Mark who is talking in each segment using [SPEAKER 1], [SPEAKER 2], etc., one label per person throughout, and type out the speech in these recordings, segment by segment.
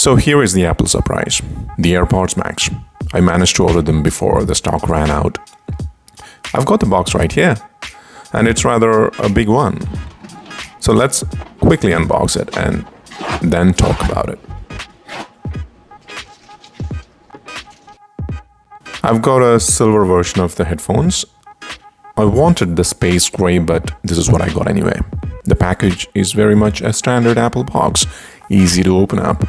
[SPEAKER 1] So here is the Apple surprise, the Airpods Max. I managed to order them before the stock ran out. I've got the box right here, and it's rather a big one. So let's quickly unbox it and then talk about it. I've got a silver version of the headphones. I wanted the space gray, but this is what I got anyway. The package is very much a standard Apple box, easy to open up.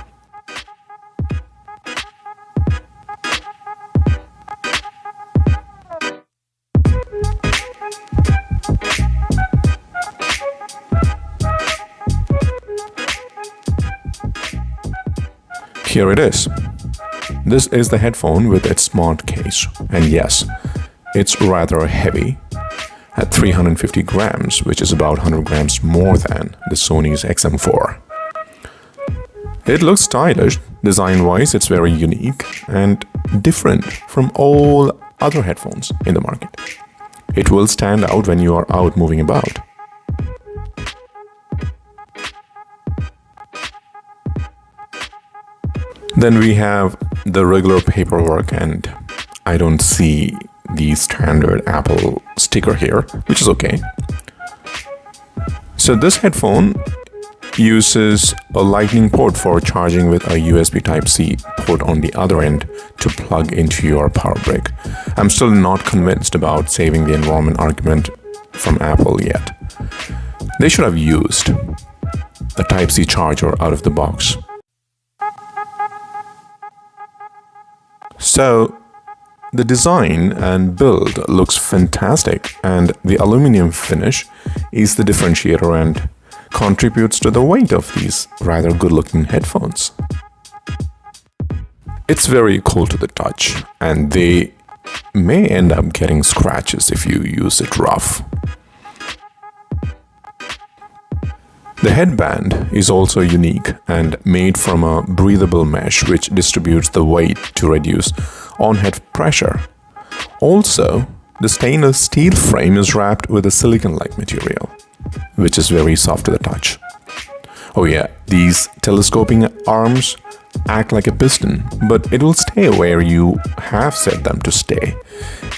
[SPEAKER 1] Here it is. This is the headphone with its smart case. And yes, it's rather heavy at 350 grams, which is about 100 grams more than the Sony's XM4. It looks stylish. Design-wise, it's very unique and different from all other headphones in the market. It will stand out when you are out moving about. Then we have the regular paperwork, and I don't see the standard Apple sticker here, which is okay. So this headphone uses a lightning port for charging with a USB Type-C port on the other end to plug into your power brick. I'm still not convinced about saving the environment argument from Apple yet. They should have used the Type-C charger out of the box. So the design and build looks fantastic, and the aluminum finish is the differentiator and contributes to the weight of these rather good-looking headphones. It's very cool to the touch, and they may end up getting scratches if you use it rough. The headband is also unique and made from a breathable mesh which distributes the weight to reduce on-head pressure. Also, the stainless steel frame is wrapped with a silicone-like material, which is very soft to the touch. Oh yeah, these telescoping arms act like a piston, but it will stay where you have set them to stay.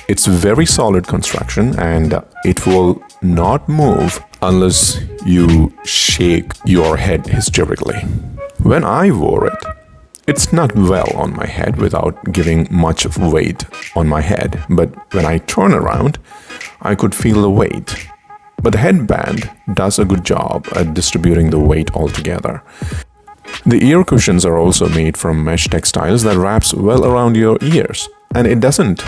[SPEAKER 1] It's very solid construction, and it will not move unless you shake your head hysterically. When I wore it, it snuck well on my head without giving much of weight on my head, but when I turn around, I could feel the weight. But the headband does a good job at distributing the weight altogether. The ear cushions are also made from mesh textiles that wraps well around your ears, and it doesn't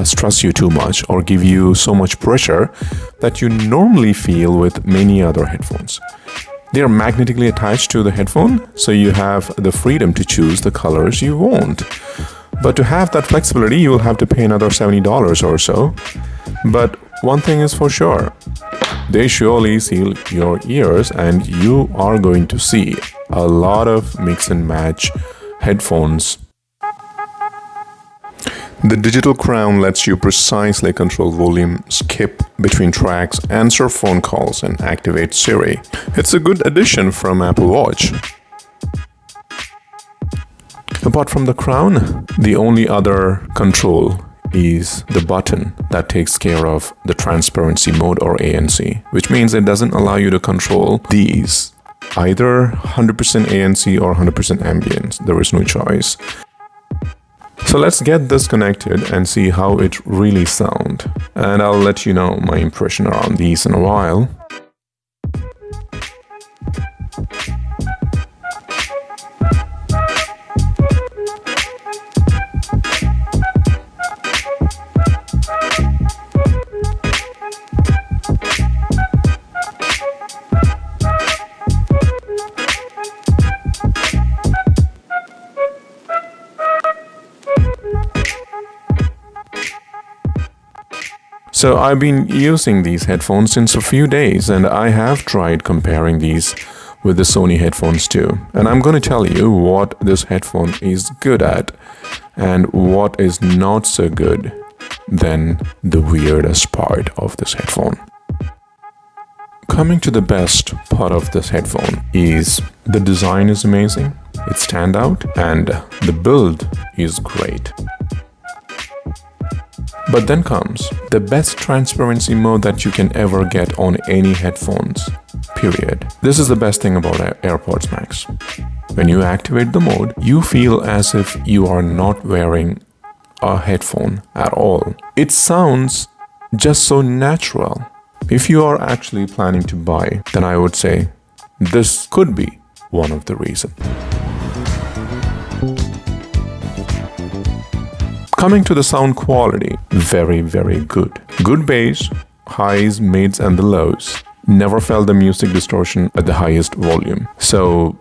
[SPEAKER 1] stress you too much or give you so much pressure that you normally feel with many other headphones. They are magnetically attached to the headphone, so you have the freedom to choose the colors you want. But to have that flexibility, you will have to pay another $70 or so. But one thing is for sure, they surely seal your ears, and you are going to see a lot of mix and match headphones. The digital crown lets you precisely control volume, skip between tracks, answer phone calls, and activate Siri. It's a good addition from Apple Watch. Apart from the crown, the only other control is the button that takes care of the transparency mode or ANC, which means it doesn't allow you to control these either 100% ANC or 100% ambience. There is no choice. So let's get this connected and see how it really sounds. And I'll let you know my impression around these in a while. So I've been using these headphones since a few days, and I have tried comparing these with the Sony headphones too. And I'm going to tell you what this headphone is good at and what is not so good than the weirdest part of this headphone. Coming to the best part of this headphone is the design is amazing. it stand out, and the build is great. But then comes the best transparency mode that you can ever get on any headphones, period. This is the best thing about Airpods Max. When you activate the mode, you feel as if you are not wearing a headphone at all. It sounds just so natural. If you are actually planning to buy, then I would say this could be one of the reasons. Coming to the sound quality, very, very good. Good bass, highs, mids, and the lows. Never felt the music distortion at the highest volume. So,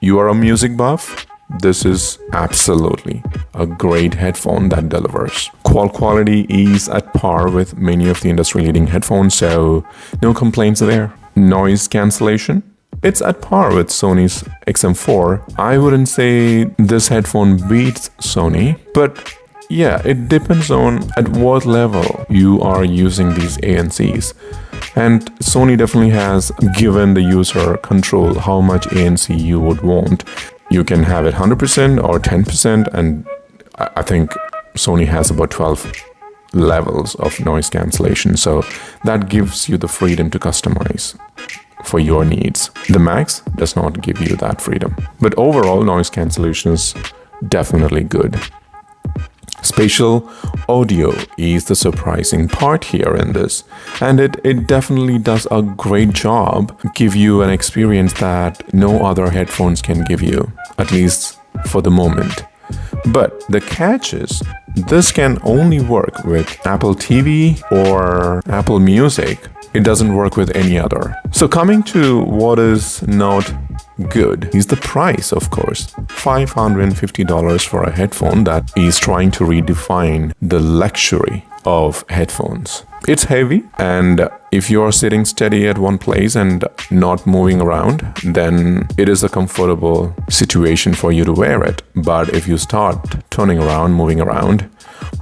[SPEAKER 1] you are a music buff? This is absolutely a great headphone that delivers. Call quality is at par with many of the industry-leading headphones, so no complaints there. Noise cancellation? It's at par with Sony's XM4. I wouldn't say this headphone beats Sony, but yeah, it depends on at what level you are using these ANCs. And Sony definitely has given the user control how much ANC you would want. You can have it 100% or 10%, and I think Sony has about 12 levels of noise cancellation, so that gives you the freedom to customize for your needs. The Max does not give you that freedom, but overall noise cancellation is definitely good. Spatial audio is the surprising part here in this, and it definitely does a great job give you an experience that no other headphones can give you, at least for the moment. But the catch is, this can only work with Apple TV or Apple Music. It doesn't work with any other. So coming to what is not good is the price, of course. $550 for a headphone that is trying to redefine the luxury of headphones. It's heavy, and if you are sitting steady at one place and not moving around, then it is a comfortable situation for you to wear it. But if you start turning around, moving around,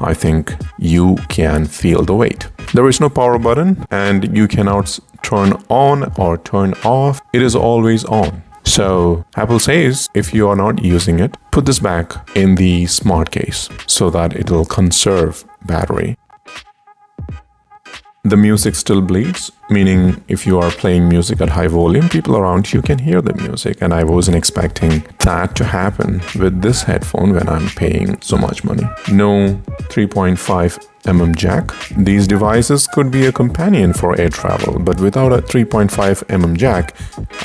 [SPEAKER 1] I think you can feel the weight. There is no power button, and you cannot turn on or turn off. It is always on. So Apple says if you are not using it, put this back in the smart case so that it will conserve battery. The music still bleeds, meaning if you are playing music at high volume, people around you can hear the music, and I wasn't expecting that to happen with this headphone when I'm paying so much money. No 3.5mm jack. These devices could be a companion for air travel, but without a 3.5mm jack,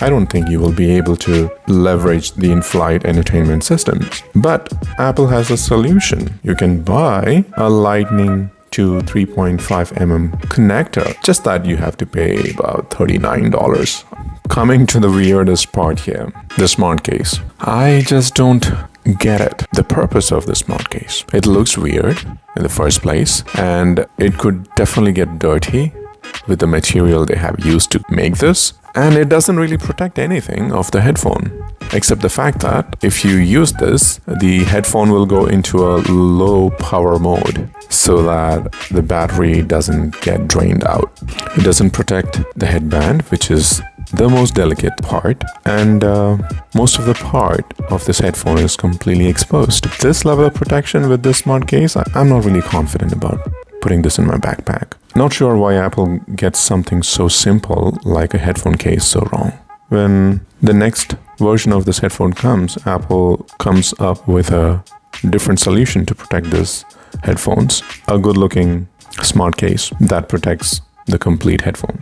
[SPEAKER 1] I don't think you will be able to leverage the in-flight entertainment systems. But Apple has a solution. You can buy a Lightning to 3.5mm connector, just that you have to pay about $39. Coming to the weirdest part here, the smart case. I just don't get it. The purpose of the smart case. It looks weird in the first place, and it could definitely get dirty with the material they have used to make this, and it doesn't really protect anything of the headphone, except the fact that if you use this, the headphone will go into a low power mode so that the battery doesn't get drained out. It doesn't protect the headband, which is the most delicate part, and most of the part of this headphone is completely exposed. This level of protection with this smart case, I'm not really confident about putting this in my backpack. Not sure why Apple gets something so simple like a headphone case so wrong. When the next version of this headphone comes, Apple comes up with a different solution to protect this headphones. A good-looking smart case that protects the complete headphone.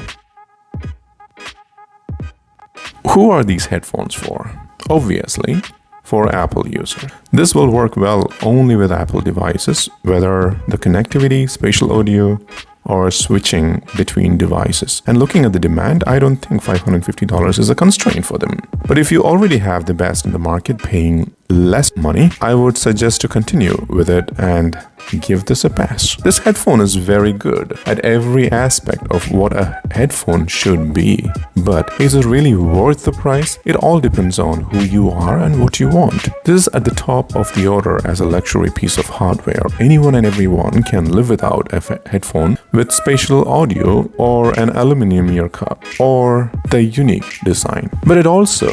[SPEAKER 1] Who are these headphones for? Obviously, for Apple users. This will work well only with Apple devices, whether the connectivity, spatial audio, or switching between devices. And looking at the demand, I don't think $550 is a constraint for them. But if you already have the best in the market paying less money, I would suggest to continue with it and give this a pass. This headphone is very good at every aspect of what a headphone should be. But is it really worth the price? It all depends on who you are and what you want. This is at the top of the order as a luxury piece of hardware. Anyone and everyone can live without a headphone with spatial audio or an aluminum ear cup or the unique design. But it also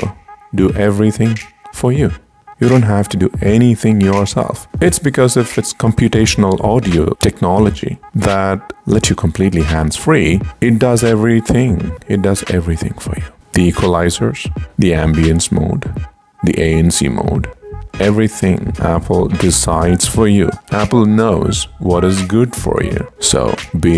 [SPEAKER 1] do everything for you. You don't have to do anything yourself. It's because of its computational audio technology that lets you completely hands-free. It does everything. It does everything for you. The equalizers, the ambience mode, the ANC mode, everything Apple decides for you. Apple knows what is good for you. So be